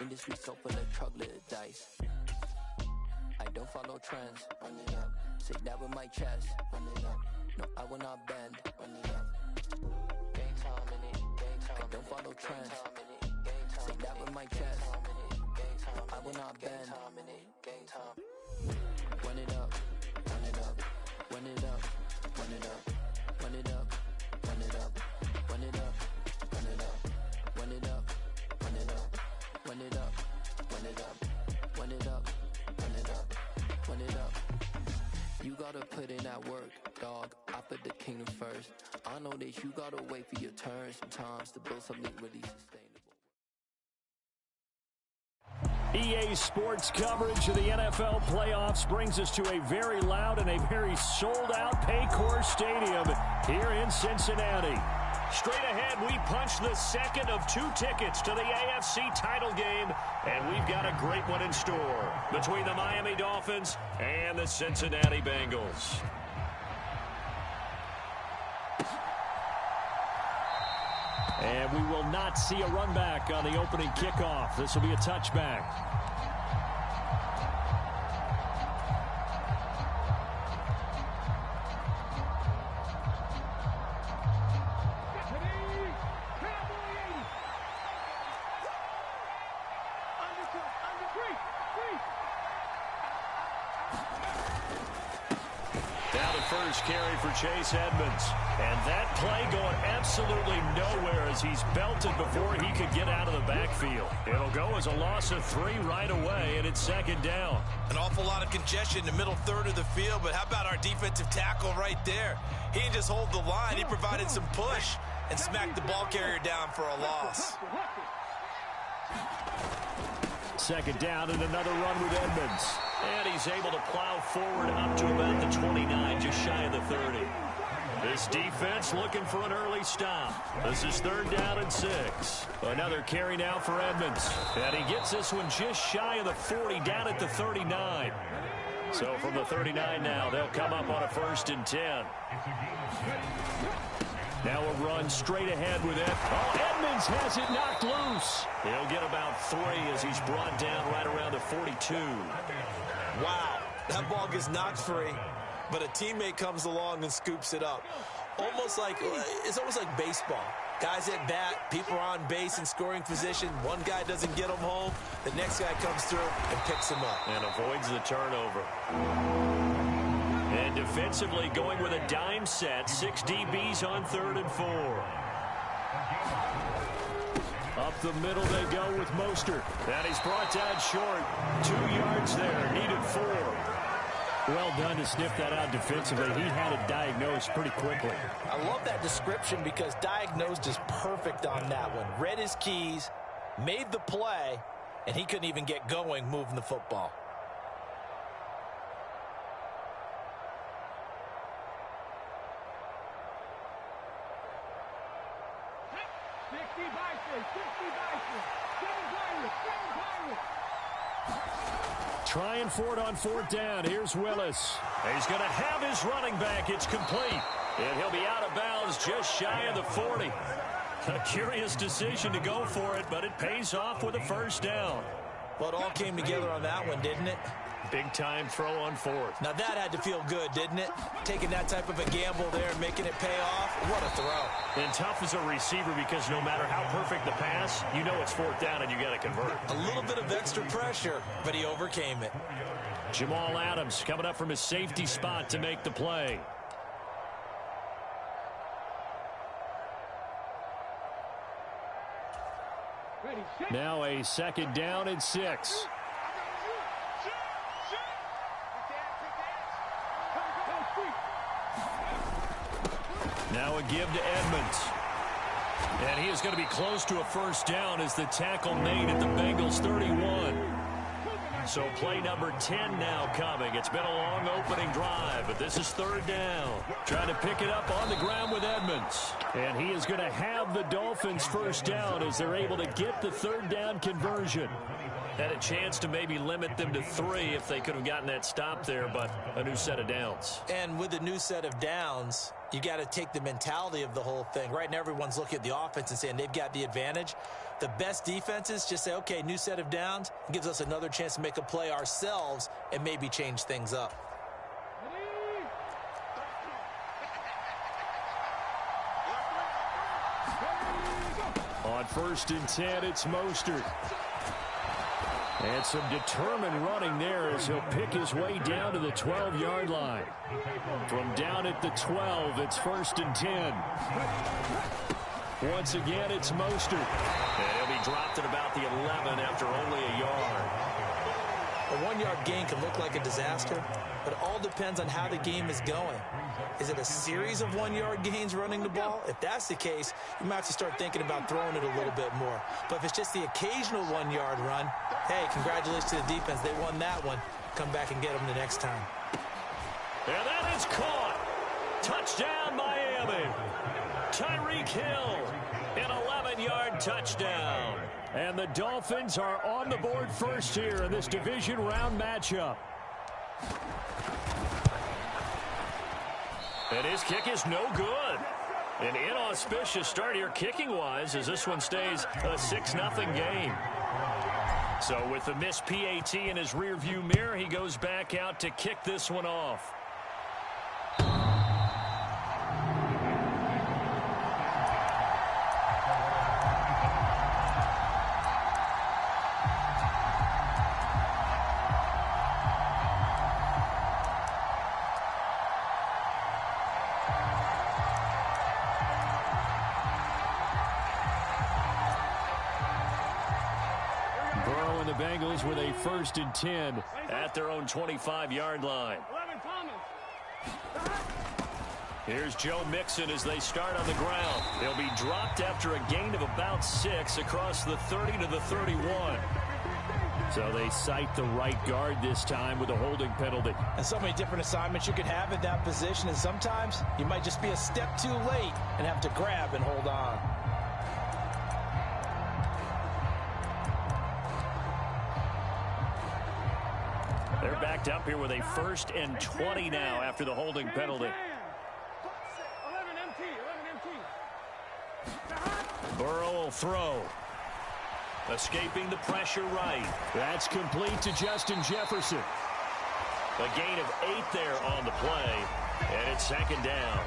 Industry so full of troglodytes. I don't follow trends. Run it up. Say that with my chest. Run it up. No, I will not bend. Run it up. Game time in it. Game time. I don't follow trends. Say that with my chest. No, I will not bend. Game time. Run it up. Run it up. Run it up. Run it up. Run it up. Run it up. Run it up. Run it up. Run it up. Run it up. Run it up. Run it up. Run it up. Run it up. Run it up. You gotta put in that work, dog. I put the kingdom first. I know that you gotta wait for your turn sometimes to build something really sustainable. EA Sports coverage of the NFL playoffs brings us to a very loud and a very sold-out Paycor Stadium here in Cincinnati. Straight ahead, we punch the second of 2 tickets to the AFC title game, and we've got a great one in store between the Miami Dolphins and the Cincinnati Bengals. And we will not see a run back on the opening kickoff. This will be a touchback. Carry for Chase Edmonds. And that play going absolutely nowhere as he's belted before he could get out of the backfield. It'll go as a loss of 3 right away, and it's second down. An awful lot of congestion in the middle third of the field, but how about our defensive tackle right there? He didn't just hold the line. He provided some push and smacked the ball carrier down for a loss. Second down and another run with Edmonds. And he's able to plow forward up to about the 29, just shy of the 30. This defense looking for an early stop. This is 3rd down and 6. Another carry now for Edmonds. And he gets this one just shy of the 40, down at the 39. So from the 39 now, they'll come up on a 1st and 10. Now a run straight ahead with Edmonds. Oh, Edmonds has it knocked loose. He'll get about 3 as he's brought down right around the 42. Wow, that ball gets knocked free, but a teammate comes along and scoops it up. It's almost like baseball. Guys at bat, people are on base in scoring position. One guy doesn't get him home. The next guy comes through and picks him up. And avoids the turnover. And defensively going with a dime set. 6 DBs on 3rd and 4. Up the middle they go with Mostert. And he's brought down short. 2 yards there. Needed 4. Well done to sniff that out defensively. He had it diagnosed pretty quickly. I love that description because diagnosed is perfect on that one. Read his keys, made the play, and he couldn't even get going moving the football. Trying for it on 4th down. Here's Willis. He's going to have his running back. It's complete. And he'll be out of bounds just shy of the 40. A curious decision to go for it, but it pays off with a 1st down. Well, it all came together on that one, didn't it? Big-time throw on 4th. Now that had to feel good, didn't it? Taking that type of a gamble there and making it pay off. What a throw. And tough as a receiver because no matter how perfect the pass, you know it's 4th down and you got to convert. A little bit of extra pressure, but he overcame it. Jamal Adams coming up from his safety spot to make the play. Now a 2nd down and 6. Now a give to Edmonds. And he is going to be close to a 1st down as the tackle made at the Bengals 31. So play number 10 now coming. It's been a long opening drive, but this is 3rd down. Trying to pick it up on the ground with Edmonds. And he is going to have the Dolphins 1st down as they're able to get the 3rd down conversion. Had a chance to maybe limit them to 3 if they could have gotten that stop there, but a new set of downs. And with a new set of downs, You got to take the mentality of the whole thing. Right now, everyone's looking at the offense and saying they've got the advantage. The best defenses just say, okay, new set of downs. It gives us another chance to make a play ourselves and maybe change things up. On 1st and 10, it's Mostert. And some determined running there as he'll pick his way down to the 12-yard line. From down at the 12, it's 1st and 10. Once again, it's Mostert. And he'll be dropped at about the 11 after only a yard. A 1-yard gain can look like a disaster, but it all depends on how the game is going. Is it a series of 1-yard gains running the ball? If that's the case, you might have to start thinking about throwing it a little bit more. But if it's just the occasional 1-yard run, hey, congratulations to the defense. They won that one. Come back and get them the next time. And that is caught. Touchdown, Miami. Tyreek Hill, an 11-yard touchdown. And the Dolphins are on the board first here in this division round matchup. And his kick is no good. An inauspicious start here kicking-wise as this one stays a 6-0 game. So with the missed PAT in his rearview mirror, he goes back out to kick this one off. Bengals with a 1st and 10 at their own 25-yard line. Here's Joe Mixon as they start on the ground. They'll be dropped after a gain of about 6 across the 30 to the 31. So they cite the right guard this time with a holding penalty. And so many different assignments you could have in that position, and sometimes you might just be a step too late and have to grab and hold on. They're backed up here with a 1st and 20 now after the holding penalty. Burrow will throw. Escaping the pressure right. That's complete to Justin Jefferson. A gain of 8 there on the play, and it's 2nd down.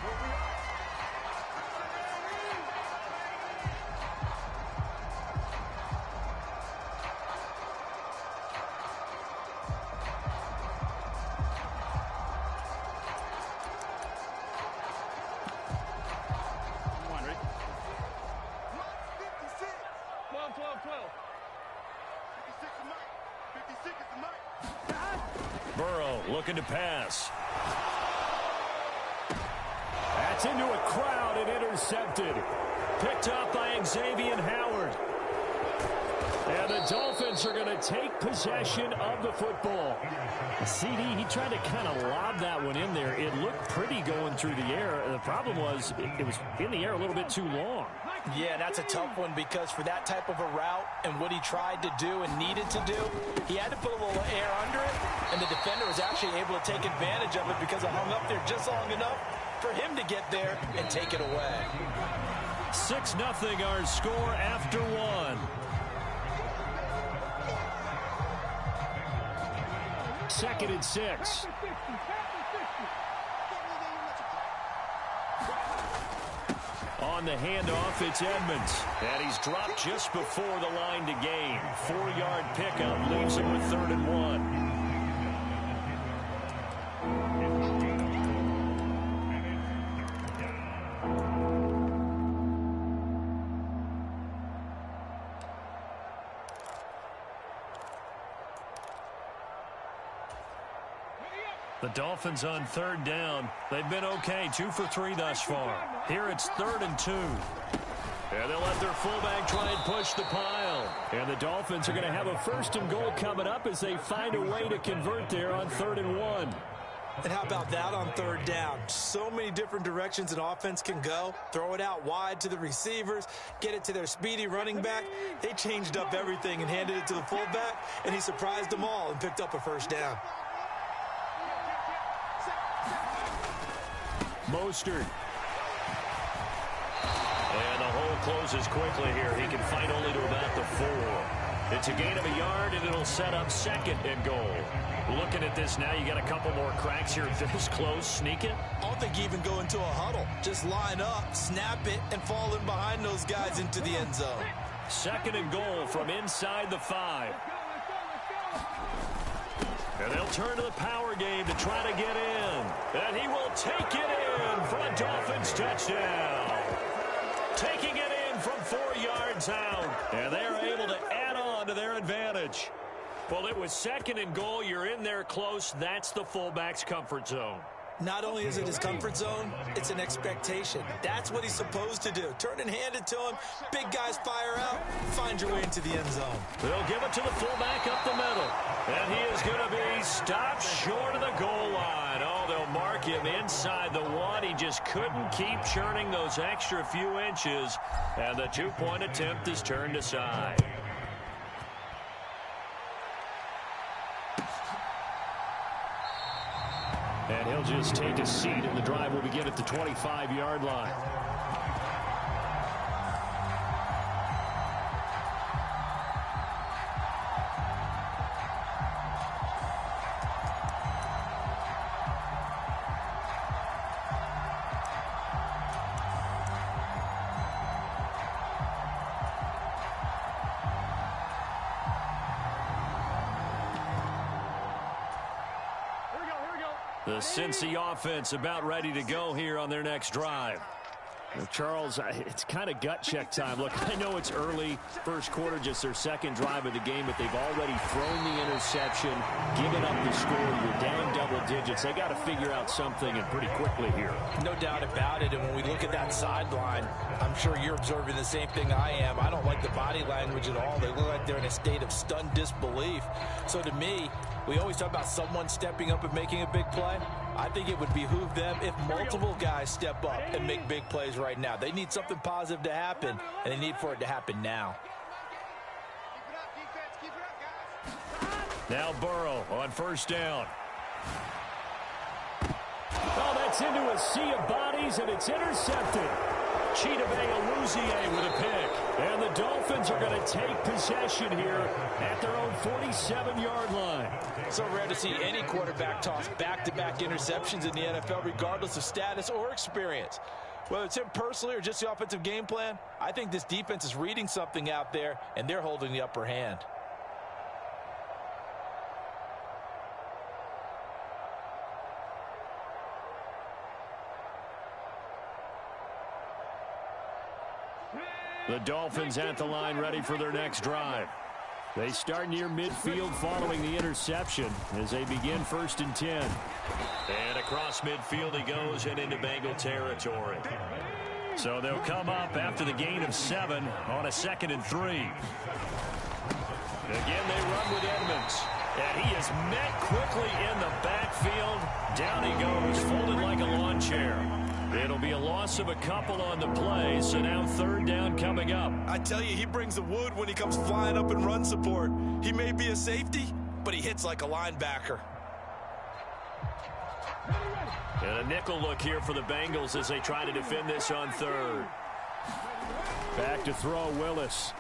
Burrow looking to pass. That's into a crowd and intercepted. Picked up by Xavier Howard. And the Dolphins are going to take possession of the football. CD, he tried to kind of lob that one in there. It looked pretty going through the air. The problem was it was in the air a little bit too long. Yeah, that's a tough one because for that type of a route and what he tried to do and needed to do, he had to put a little air under it, and the defender was actually able to take advantage of it because it hung up there just long enough for him to get there and take it away. 6-0 our score after 1. Second and 6. On the handoff, it's Edmonds. And he's dropped just before the line to gain. 4-yard pickup leaves him with 3rd and 1. The Dolphins on 3rd down. They've been okay, 2 for 3 thus far. Here it's 3rd and 2. And they'll let their fullback try and push the pile. And the Dolphins are going to have a 1st and goal coming up as they find a way to convert there on 3rd and 1. And how about that on 3rd down? So many different directions an offense can go. Throw it out wide to the receivers, get it to their speedy running back. They changed up everything and handed it to the fullback, and he surprised them all and picked up a 1st down. Mostert closes quickly here. He can fight only to about the 4. It's a gain of a yard, and it'll set up 2nd and goal. Looking at this now, you got a couple more cracks here. This close, sneak it. I don't think you even go into a huddle. Just line up, snap it, and fall in behind those guys into the end zone. 2nd and goal from inside the 5. And they'll turn to the power game to try to get in. And he will take it in for a Dolphins touchdown. Taking it in from 4 yards out. And they are able to add on to their advantage. Well, it was 2nd and goal. You're in there close. That's the fullback's comfort zone. Not only is it his comfort zone, it's an expectation. That's what he's supposed to do. Turn and hand it to him. Big guys fire out. Find your way into the end zone. They'll give it to the fullback up the middle. And he is going to be stopped short of the goal line. Oh, they'll mark him inside the 1. He just couldn't keep churning those extra few inches. And the 2-point attempt is turned aside. And he'll just take a seat, and the drive will begin at the 25-yard line. The Cincy offense about ready to go here on their next drive. Well, Charles, it's kind of gut check time. Look, I know it's early, first quarter, just their 2nd drive of the game, but they've already thrown the interception, given up the score. You're down double digits. They got to figure out something, and pretty quickly here. No doubt about it, and when we look at that sideline, I'm sure you're observing the same thing I am. I don't like the body language at all. They look like they're in a state of stunned disbelief. So to me, we always talk about someone stepping up and making a big play. I think it would behoove them if multiple guys step up and make big plays right now. They need something positive to happen, and they need for it to happen now. Now Burrow on 1st down. Oh, that's into a sea of bodies, and it's intercepted. Chidobe Awuzie with a pick. And the Dolphins are going to take possession here at their own 47-yard line. So rare to see any quarterback toss back-to-back interceptions in the NFL, regardless of status or experience. Whether it's him personally or just the offensive game plan, I think this defense is reading something out there, and they're holding the upper hand. The Dolphins at the line ready for their next drive. They start near midfield following the interception as they begin 1st and 10. And across midfield he goes and into Bengal territory. So they'll come up after the gain of 7 on a 2nd and 3. Again, they run with Edmonds. And he is met quickly in the backfield. Down he goes, folded like a lawn chair. It'll be a loss of a couple on the play, so now 3rd down coming up. I tell you, he brings the wood when he comes flying up in run support. He may be a safety, but he hits like a linebacker. And a nickel look here for the Bengals as they try to defend this on 3rd. Back to throw, Willis.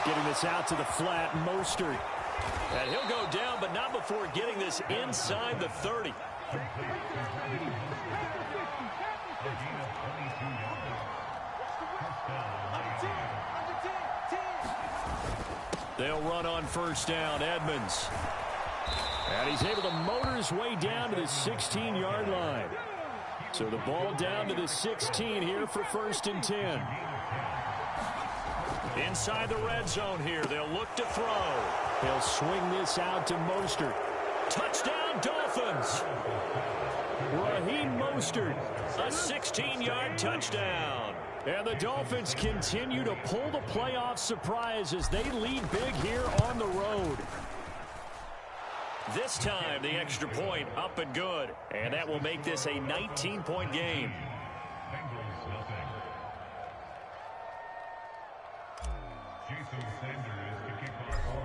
Getting this out to the flat, Mostert. And he'll go down, but not before getting this inside the 30. They'll run on 1st down, Edmonds. And he's able to motor his way down to the 16-yard line. So the ball down to the 16 here for 1st and 10. Inside the red zone here, they'll look to throw. He'll swing this out to Mostert. Touchdown, Dolphins! Raheem Mostert, a 16-yard touchdown. And the Dolphins continue to pull the playoff surprise as they lead big here on the road. This time, the extra point up and good. And that will make this a 19-point game.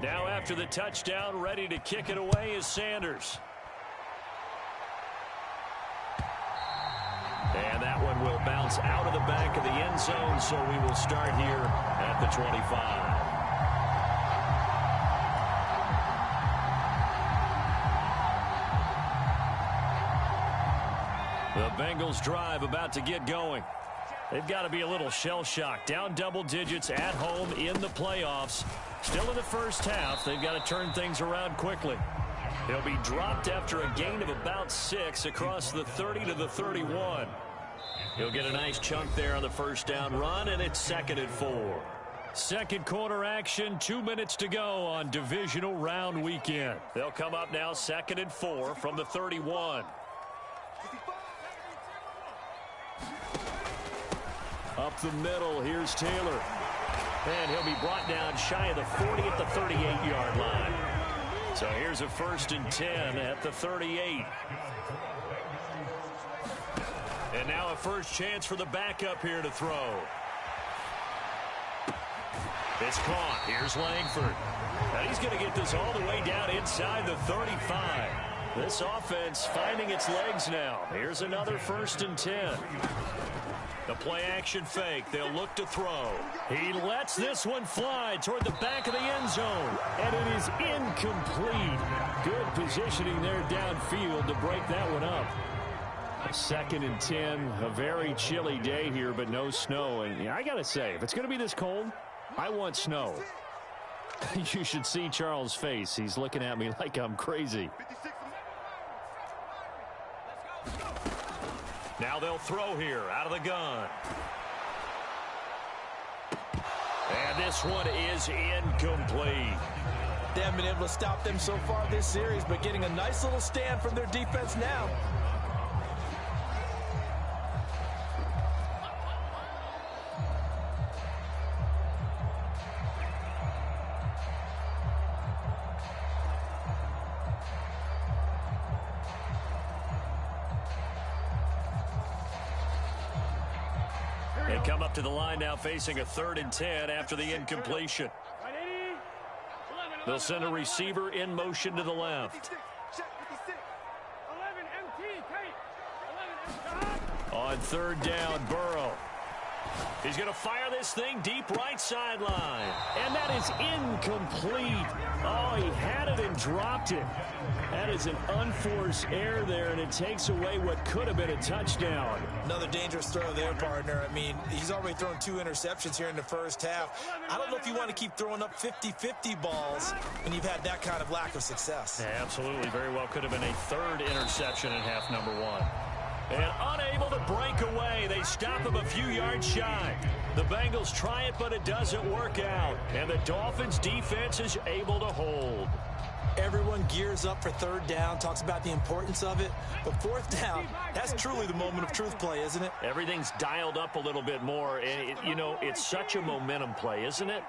Now after the touchdown, ready to kick it away is Sanders. And that one will bounce out of the back of the end zone, so we will start here at the 25. The Bengals drive about to get going. They've got to be a little shell-shocked. Down double digits at home in the playoffs. Still in the first half. They've got to turn things around quickly. He'll be dropped after a gain of about 6 across the 30 to the 31. He'll get a nice chunk there on the first down run, and it's 2nd and 4. Second quarter action, 2 minutes to go on divisional round weekend. They'll come up now 2nd and 4 from the 31. Up the middle, here's Taylor. And he'll be brought down shy of the 40 at the 38-yard line. So here's a 1st and 10 at the 38. And now a first chance for the backup here to throw. It's caught. Here's Langford. And he's going to get this all the way down inside the 35. This offense finding its legs now. Here's another 1st and 10. The play-action fake. They'll look to throw. He lets this one fly toward the back of the end zone. And it is incomplete. Good positioning there downfield to break that one up. 2nd and 10. A very chilly day here, but no snow. And yeah, I got to say, if it's going to be this cold, I want snow. You should see Charles' face. He's looking at me like I'm crazy. Now they'll throw here out of the gun. And this one is incomplete. They haven't been able to stop them so far this series, but getting a nice little stand from their defense now. They come up to the line now facing a 3rd and 10 after the incompletion. They'll send a receiver in motion to the left. On 3rd down, Burrow. He's going to fire this thing deep right sideline. And that is incomplete. Oh, he had it and dropped it. That is an unforced error there, and it takes away what could have been a touchdown. Another dangerous throw there, partner. I mean, he's already thrown 2 interceptions here in the first half. I don't know if you want to keep throwing up 50-50 balls when you've had that kind of lack of success. Yeah, absolutely. Very well could have been a 3rd interception in half number 1. And unable to break away. They stop him a few yards shy. The Bengals try it, but it doesn't work out. And the Dolphins' defense is able to hold. Everyone gears up for 3rd down, talks about the importance of it. But 4th down, that's truly the moment of truth play, isn't it? Everything's dialed up a little bit more. And, you know, it's such a momentum play, isn't it?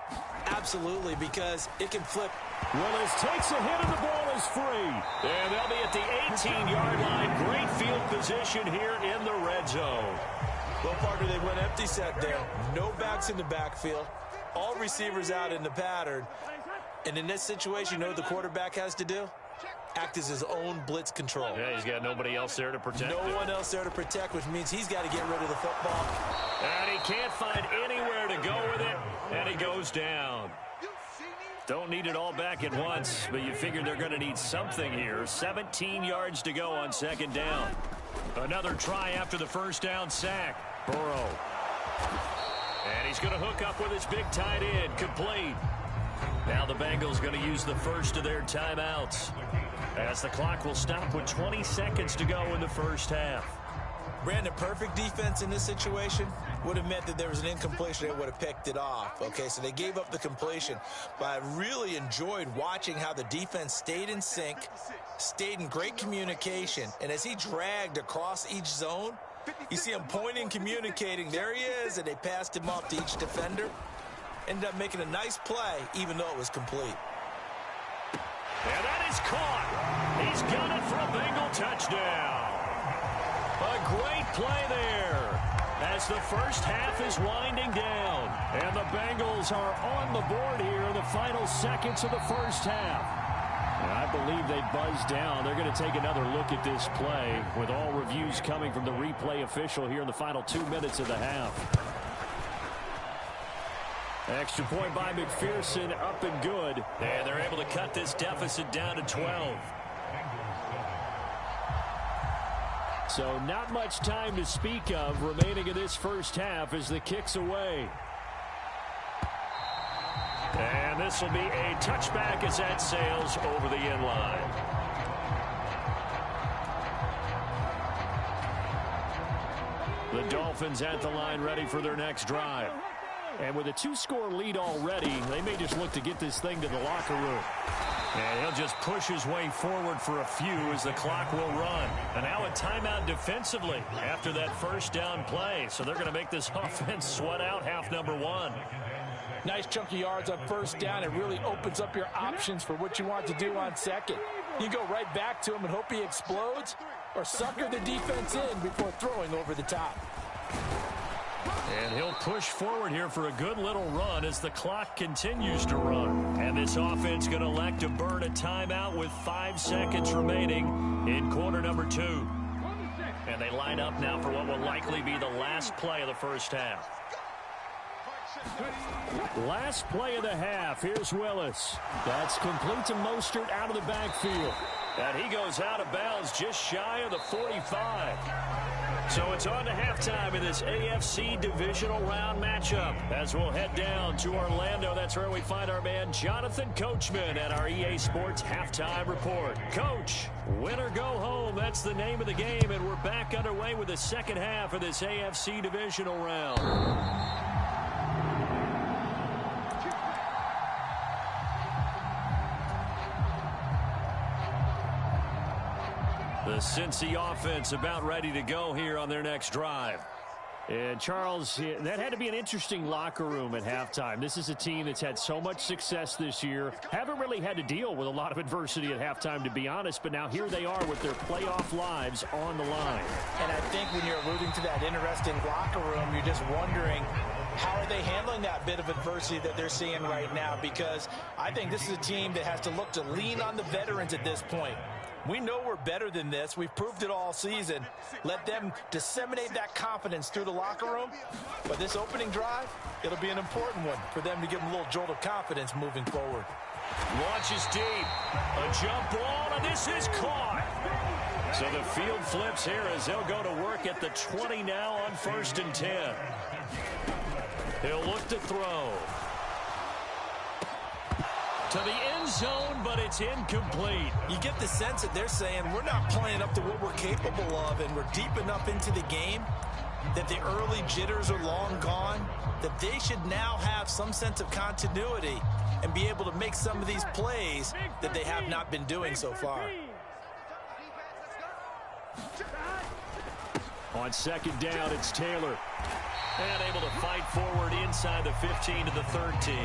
Absolutely, because it can flip. Willis takes a hit and the ball is free. And they'll be at the 18-yard line. Great field position here in the red zone. Well, partner, they went empty set there. No backs in the backfield. All receivers out in the pattern. And in this situation, you know what the quarterback has to do? Act as his own blitz control. Yeah, he's got nobody else there to protect. No one else there to protect, which means he's got to get rid of the football. And he can't find anywhere to go with it, and he goes down. Don't need it all back at once, but you figure they're going to need something here. 17 yards to go on 2nd down. Another try after the 1st down sack. Burrow. And he's going to hook up with his big tight end. Complete. Now the Bengals going to use the first of their timeouts, as the clock will stop with 20 seconds to go in the first half. Brandon, perfect defense in this situation would have meant that there was an incompletion. They would have picked it off. Okay, so they gave up the completion. But I really enjoyed watching how the defense stayed in sync, stayed in great communication. And as he dragged across each zone, you see him pointing, communicating. There he is, and they passed him off to each defender. Ended up making a nice play, even though it was complete. And that is caught. He's got it for a Bengal touchdown. A great play there as the first half is winding down. And the Bengals are on the board here in the final seconds of the first half. I believe they buzzed down. They're going to take another look at this play with all reviews coming from the replay official here in the final 2 minutes of the half. Extra point by McPherson, up and good. And they're able to cut this deficit down to 12. So not much time to speak of remaining in this first half as the kick's away. And this will be a touchback as that sails over the end line. The Dolphins at the line ready for their next drive. And with a 2-score lead already, they may just look to get this thing to the locker room. And he'll just push his way forward for a few as the clock will run. And now a timeout defensively after that first down play. So they're going to make this offense sweat out half number 1. Nice chunky yards on first down. It really opens up your options for what you want to do on second. You go right back to him and hope he explodes, or sucker the defense in before throwing over the top. And he'll push forward here for a good little run as the clock continues to run. And this offense going to elect to burn a timeout with 5 seconds remaining in quarter number 2. And they line up now for what will likely be the last play of the first half. Last play of the half. Here's Willis. That's complete to Mostert out of the backfield. And he goes out of bounds just shy of the 45. So it's on to halftime in this AFC divisional round matchup. As we'll head down to Orlando, that's where we find our man Jonathan Coachman at our EA Sports Halftime Report. Coach, win or go home, that's the name of the game, and we're back underway with the second half of this AFC divisional round. The Cincy offense about ready to go here on their next drive. And Charles, that had to be an interesting locker room at halftime. This is a team that's had so much success this year. Haven't really had to deal with a lot of adversity at halftime, to be honest, but now here they are with their playoff lives on the line. And I think when you're alluding to that interesting locker room, you're just wondering, how are they handling that bit of adversity that they're seeing right now? Because I think this is a team that has to look to lean on the veterans at this point. We know we're better than this. We've proved it all season. Let them disseminate that confidence through the locker room. But this opening drive, it'll be an important one for them to give them a little jolt of confidence moving forward. Launches deep. A jump ball, and this is caught. So the field flips here as they'll go to work at the 20 now on 1st and 10. He'll look to throw. To the end zone, but it's incomplete. You get the sense that they're saying we're not playing up to what we're capable of, and we're deep enough into the game that the early jitters are long gone, that they should now have some sense of continuity and be able to make some of these plays that they have not been doing so far. On second down, it's Taylor. And able to fight forward inside the 15 to the 13.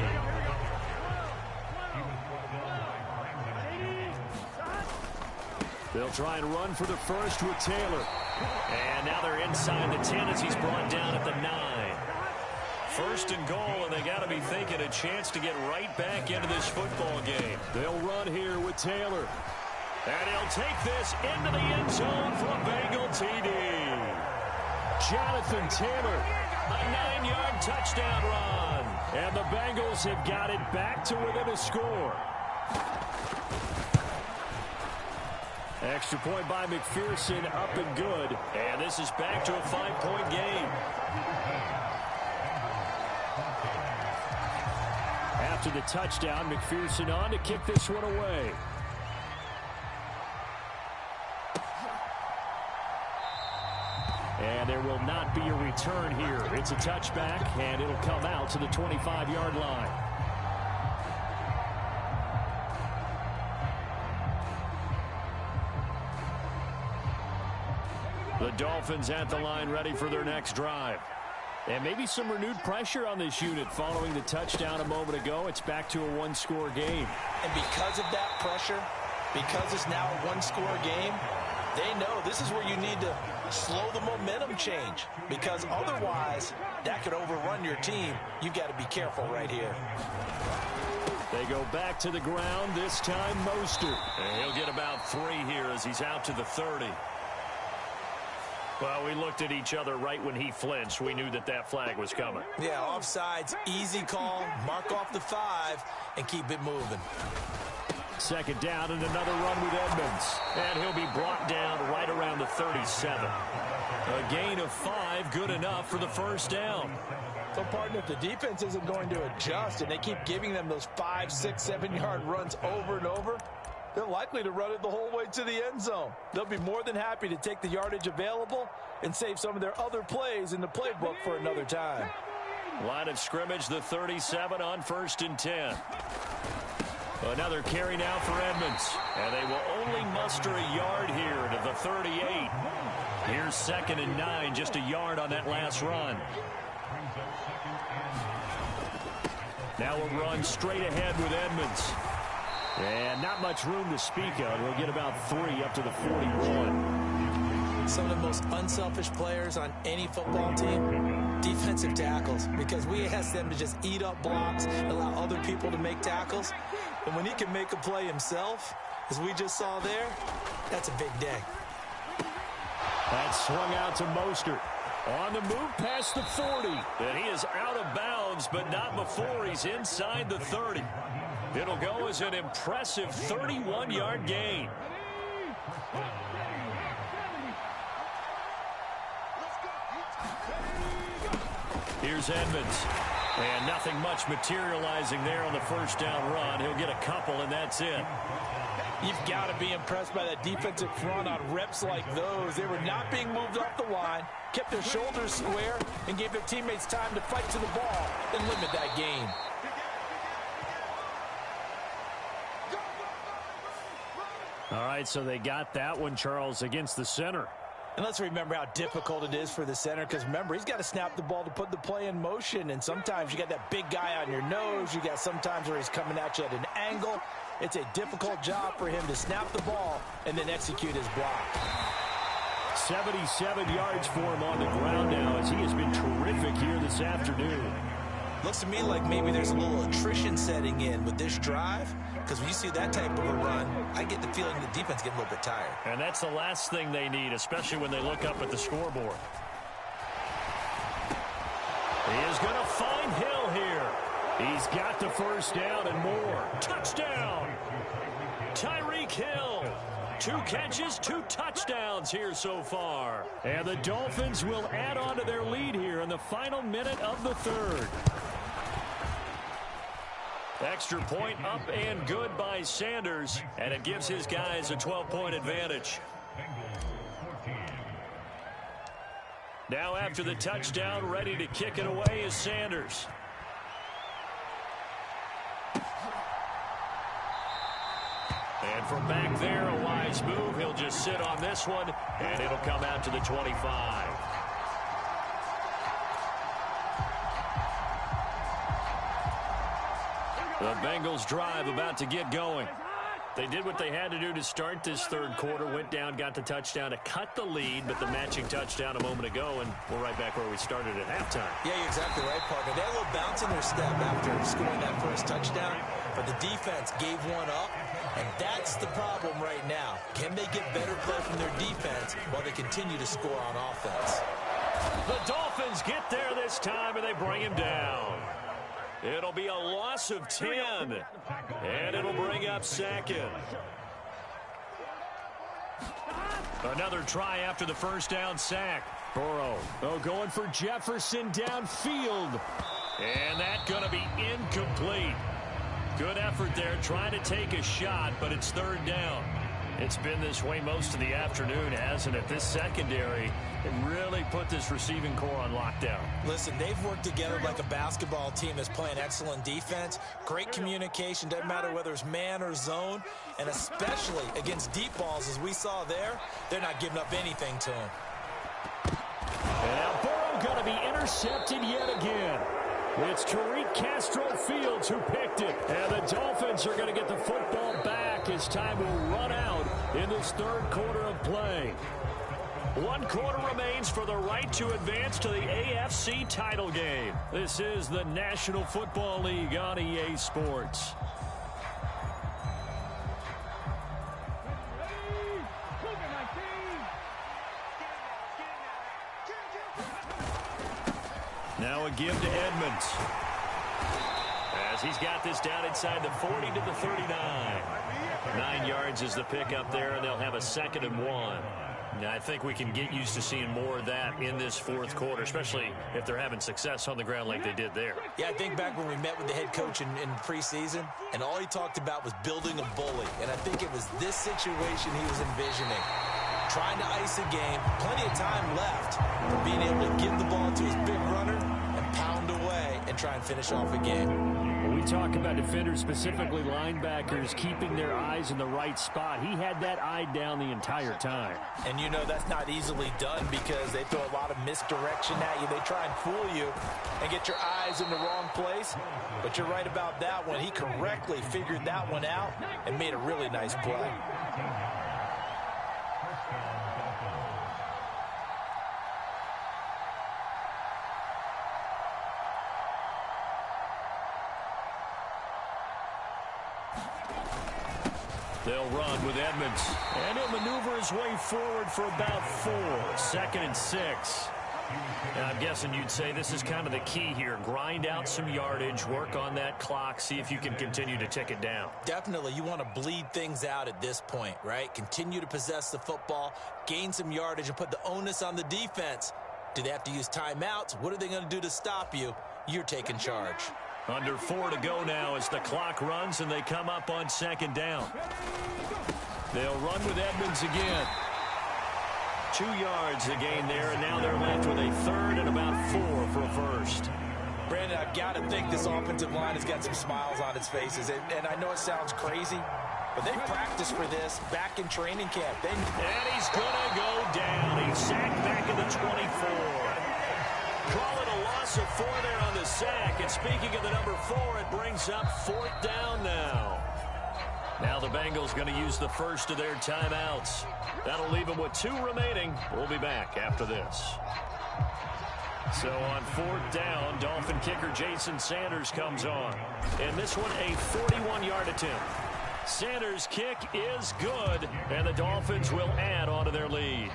They'll try and run for the first with Taylor. And now they're inside the 10 as he's brought down at the 9. 1st and goal, and they got to be thinking a chance to get right back into this football game. They'll run here with Taylor. And he'll take this into the end zone for a Bengal TD. Jonathan Taylor, a 9-yard touchdown run. And the Bengals have got it back to within a score. Extra point by McPherson, up and good. And this is back to a 5-point game. After the touchdown, McPherson on to kick this one away. And there will not be a return here. It's a touchback, and it'll come out to the 25-yard line. The Dolphins at the line ready for their next drive. And maybe some renewed pressure on this unit following the touchdown a moment ago. It's back to a 1-score game. And because of that pressure, because it's now a 1-score game, they know this is where you need to slow the momentum change, because otherwise that could overrun your team. You've got to be careful right here. They go back to the ground, this time Mostert. And he'll get about 3 here as he's out to the 30. Well, we looked at each other right when he flinched. We knew that that flag was coming. Yeah, offsides, easy call, mark off the 5, and keep it moving. Second down and another run with Edmonds. And he'll be brought down right around the 37. A gain of 5, good enough for the first down. So, partner, if the defense isn't going to adjust and they keep giving them those 5, 6, 7-yard runs over and over, they're likely to run it the whole way to the end zone. They'll be more than happy to take the yardage available and save some of their other plays in the playbook for another time. Line of scrimmage, the 37 on 1st and 10. Another carry now for Edmonds. And they will only muster a yard here to the 38. Here's 2nd and 9, just a yard on that last run. Now a run straight ahead with Edmonds. And not much room to speak of. He'll get about 3 up to the 41. Some of the most unselfish players on any football team, defensive tackles, because we ask them to just eat up blocks, allow other people to make tackles. And when he can make a play himself, as we just saw there, that's a big day. That swung out to Mostert. On the move past the 40. And he is out of bounds, but not before he's inside the 30. It'll go as an impressive 31-yard gain. Here's Edmonds. And nothing much materializing there on the first down run. He'll get a couple, and that's it. You've got to be impressed by that defensive front on reps like those. They were not being moved off the line, kept their shoulders square, and gave their teammates time to fight to the ball and limit that gain. All right, so they got that one, Charles, against the center. And let's remember how difficult it is for the center, because remember, he's got to snap the ball to put the play in motion, and sometimes you got that big guy on your nose. You got sometimes where he's coming at you at an angle. It's a difficult job for him to snap the ball and then execute his block. 77 yards for him on the ground now as he has been terrific here this afternoon. Looks to me like maybe there's a little attrition setting in with this drive, because when you see that type of a run, I get the feeling the defense getting a little bit tired. And that's the last thing they need, especially when they look up at the scoreboard. He is going to find Hill here. He's got the first down and more. Touchdown! Tyreek Hill. 2 catches, 2 touchdowns here so far. And the Dolphins will add on to their lead here in the final minute of the 3rd. Extra point up and good by Sanders, and it gives his guys a 12-point advantage. Now after the touchdown, ready to kick it away is Sanders. And from back there, a wise move. He'll just sit on this one, and it'll come out to the 25. The Bengals drive about to get going. They did what they had to do to start this 3rd quarter, went down, got the touchdown to cut the lead, but the matching touchdown a moment ago, and we're right back where we started at halftime. Yeah, you're exactly right, partner. They had a little bounce in their step after scoring that first touchdown, but the defense gave one up, and that's the problem right now. Can they get better play from their defense while they continue to score on offense? The Dolphins get there this time, and they bring him down. It'll be a loss of 10, and it'll bring up 2nd. Another try after the first down sack. Burrow, going for Jefferson downfield. And that's going to be incomplete. Good effort there, trying to take a shot, but it's 3rd down. It's been this way most of the afternoon, hasn't it? This secondary, it really put this receiving core on lockdown. Listen, they've worked together like a basketball team that's playing excellent defense. Great communication, doesn't matter whether it's man or zone. And especially against deep balls, as we saw there, they're not giving up anything to him. And now Burrow going to be intercepted yet again. It's Tariq Castro-Fields who picked it. And the Dolphins are going to get the football back as time will run out in this 3rd quarter of play. 1 quarter remains for the right to advance to the AFC title game. This is the National Football League on EA Sports. Now a give to Edmonds. As he's got this down inside the 40 to the 39. 9 yards is the pickup there, and they'll have a 2nd and 1. Now, I think we can get used to seeing more of that in this fourth quarter, especially if they're having success on the ground like they did there. Yeah, I think back when we met with the head coach in preseason, and all he talked about was building a bully. And I think it was this situation he was envisioning. Trying to ice a game, plenty of time left for being able to give the ball to his big runner and pound away and try and finish off a game. When we talk about defenders, specifically linebackers, keeping their eyes in the right spot, he had that eye down the entire time. And you know that's not easily done because they throw a lot of misdirection at you. They try and fool you and get your eyes in the wrong place. But you're right about that one. He correctly figured that one out and made a really nice play. They'll run with Edmonds, and he'll maneuver his way forward for about 4. 2nd and 6. And I'm guessing you'd say this is kind of the key here. Grind out some yardage, work on that clock, see if you can continue to tick it down. Definitely, you want to bleed things out at this point, right? Continue to possess the football, gain some yardage, and put the onus on the defense. Do they have to use timeouts? What are they going to do to stop you? You're taking charge. Under 4 to go now as the clock runs and they come up on 2nd down. They'll run with Edmonds again. 2 yards a gain there, and now they're left with a 3rd and about 4 for a first. Brandon, I've got to think this offensive line has got some smiles on its faces. And I know it sounds crazy, but they practiced for this back in training camp. And he's going to go down. He's sacked back at the 24. Call it a loss of 4 there on the sack. And speaking of the number 4, it brings up 4th down now. Now the Bengals going to use the first of their timeouts. That'll leave them with 2 remaining. We'll be back after this. So on 4th down, Dolphin kicker Jason Sanders comes on. And this one a 41-yard attempt. Sanders' kick is good, and the Dolphins will add on to their lead.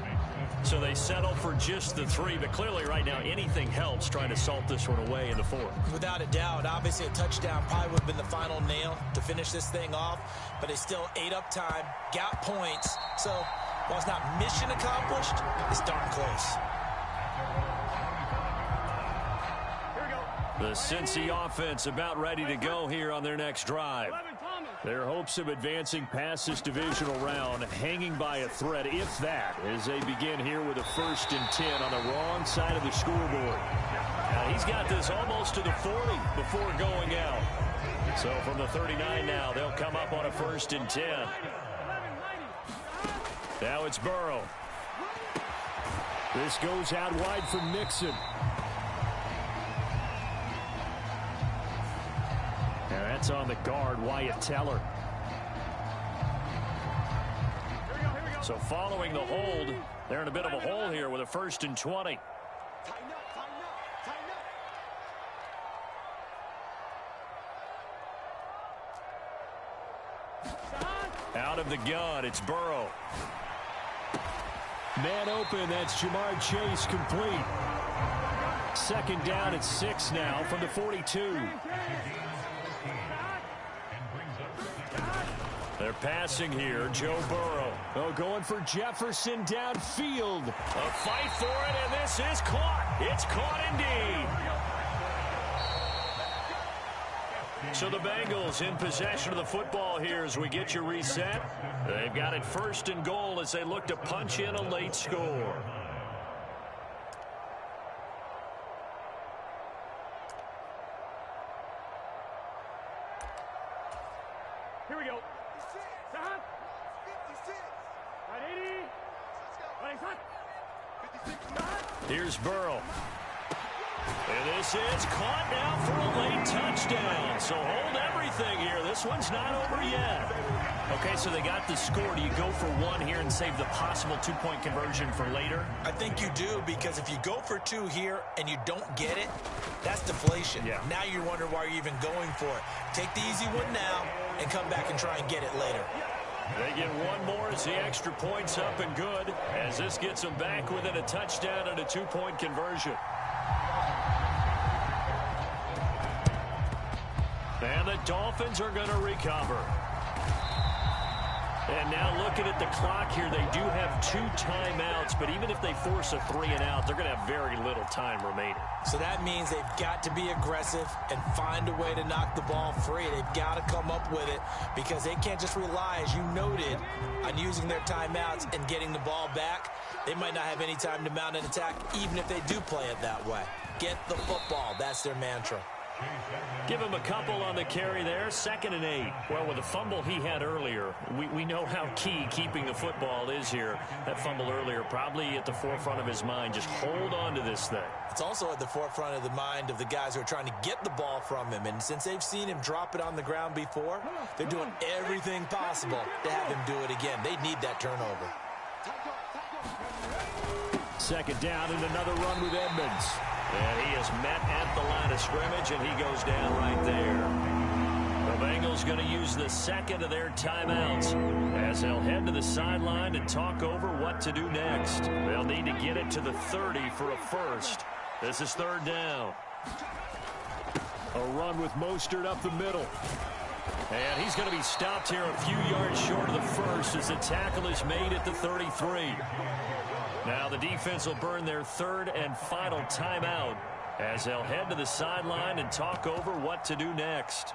So they settle for just the 3, but clearly right now anything helps trying to salt this one away in the 4th. Without a doubt, obviously a touchdown probably would have been the final nail to finish this thing off, but they still ate up time, got points. So while it's not mission accomplished, it's darn close. The Cincy offense about ready to go here on their next drive. Their hopes of advancing past this divisional round hanging by a thread, if that, as they begin here with a 1st and 10 on the wrong side of the scoreboard. Now he's got this almost to the 40 before going out. So from the 39 now, they'll come up on a 1st and 10. Now it's Burrow. This goes out wide for Mixon. Now that's on the guard, Wyatt Teller. So following the hold, they're in a bit of a hole here with a 1st and 20. Out of the gun, it's Burrow. Man open, that's Jamar Chase complete. 2nd down at 6 now from the 42. They're passing here, Joe Burrow. Oh, going for Jefferson downfield. A fight for it, and this is caught. It's caught indeed. So the Bengals in possession of the football here as we get you reset. They've got it 1st and goal as they look to punch in a late score. Here we go. Here's Burrow. And this is caught now for a late touchdown. So hold everything here. This one's not over yet. Okay, so they got the score. Do you go for 1 here and save the possible 2-point conversion for later? I think you do, because if you go for 2 here and you don't get it, that's deflation. Yeah. Now you wonder why you're even going for it. Take the easy one now and come back and try and get it later. They get 1 more as the extra point's up and good, as this gets them back within a touchdown and a 2-point conversion. Dolphins are going to recover. And now looking at the clock here, they do have 2 timeouts, but even if they force a 3-and-out, they're going to have very little time remaining. So that means they've got to be aggressive and find a way to knock the ball free. They've got to come up with it because they can't just rely, as you noted, on using their timeouts and getting the ball back. They might not have any time to mount an attack, even if they do play it that way. Get the football. That's their mantra. Give him a couple on the carry there. 2nd and 8. Well, with the fumble he had earlier, we know how key keeping the football is here. That fumble earlier probably at the forefront of his mind. Just hold on to this thing. It's also at the forefront of the mind of the guys who are trying to get the ball from him. And since they've seen him drop it on the ground before, they're doing everything possible to have him do it again. They need that turnover. 2nd down and another run with Edmonds. And he is met at the line of scrimmage, and he goes down right there. The Bengals going to use the 2nd of their timeouts as they'll head to the sideline and talk over what to do next. They'll need to get it to the 30 for a first. This is 3rd down. A run with Mostert up the middle. And he's going to be stopped here a few yards short of the first as the tackle is made at the 33. Now the defense will burn their 3rd and final timeout as they'll head to the sideline and talk over what to do next.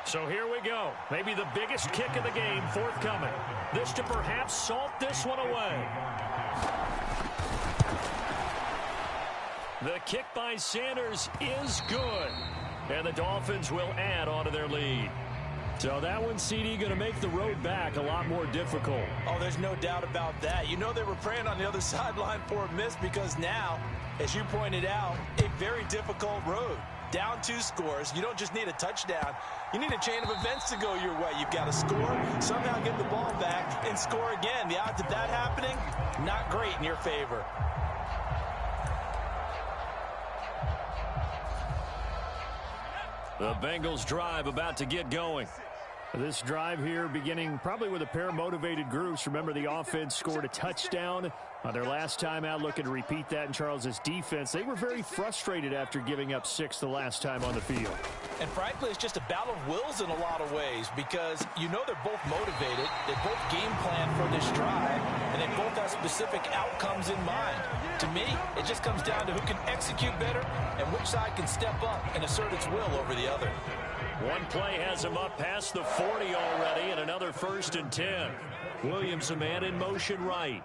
So here we go. Maybe the biggest kick of the game forthcoming. This to perhaps salt this one away. The kick by Sanders is good. And the Dolphins will add on to their lead. So that one, CD, going to make the road back a lot more difficult. Oh, there's no doubt about that. You know they were praying on the other sideline for a miss because now, as you pointed out, a very difficult road. Down 2 scores. You don't just need a touchdown. You need a chain of events to go your way. You've got to score, somehow get the ball back, and score again. The odds of that happening, not great in your favor. The Bengals drive about to get going. This drive here beginning probably with a pair of motivated groups. Remember, the offense scored a touchdown on their last time out, looking to repeat that in Charles's defense. They were very frustrated after giving up 6 the last time on the field. And frankly, it's just a battle of wills in a lot of ways because you know they're both motivated. They both game plan for this drive, and they both have specific outcomes in mind. To me, it just comes down to who can execute better and which side can step up and assert its will over the other. One play has him up past the 40 already, and another 1st and 10. Williams, a man in motion right.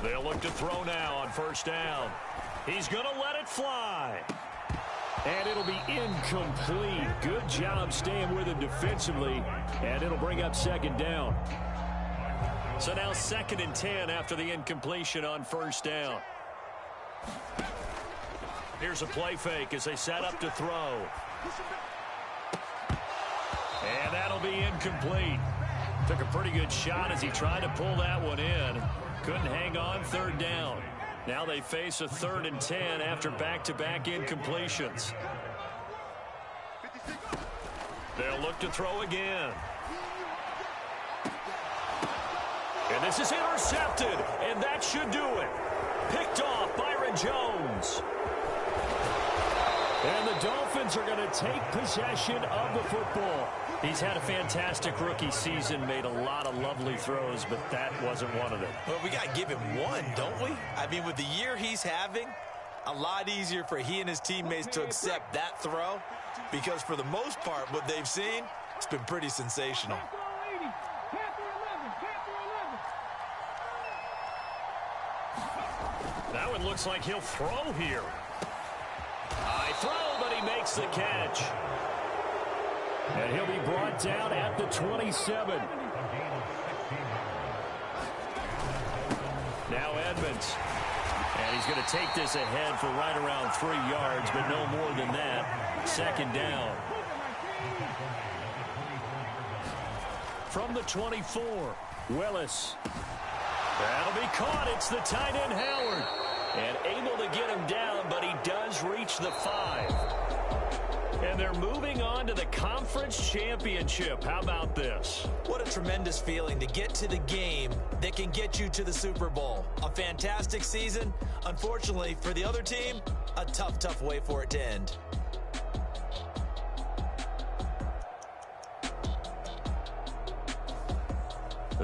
They'll look to throw now on 1st down. He's going to let it fly. And it'll be incomplete. Good job staying with him defensively, and it'll bring up 2nd down. So now 2nd and 10 after the incompletion on 1st down. Here's a play fake as they set up to throw. And that'll be incomplete. Took a pretty good shot as he tried to pull that one in. Couldn't hang on. 3rd down. Now they face a 3rd and 10 after back-to-back incompletions. They'll look to throw again. And this is intercepted, and that should do it. Picked off Byron Jones. And the Dolphins are going to take possession of the football. He's had a fantastic rookie season, made a lot of lovely throws, but that wasn't one of them. Well, we got to give him one, don't we? I mean, with the year he's having, a lot easier for he and his teammates to accept that throw because for the most part, what they've seen, it's been pretty sensational. That one looks like he'll throw here. High throw, but he makes the catch. And he'll be brought down at the 27. Now Edmonds. And he's going to take this ahead for right around 3 yards, but no more than that. 2nd down. From the 24, Willis. That'll be caught. It's the tight end, Howard. And able to get him down, but he does reach the 5. And they're moving on to the conference championship. How about this? What a tremendous feeling to get to the game that can get you to the Super Bowl. A fantastic season. Unfortunately, for the other team, a tough, tough way for it to end.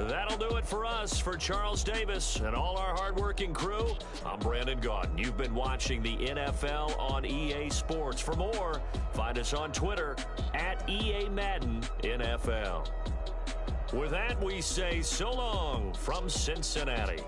That'll do it for us. For Charles Davis and all our hardworking crew, I'm Brandon Gaudin. You've been watching the NFL on EA Sports. For more, find us on Twitter at EA Madden NFL. With that, we say so long from Cincinnati.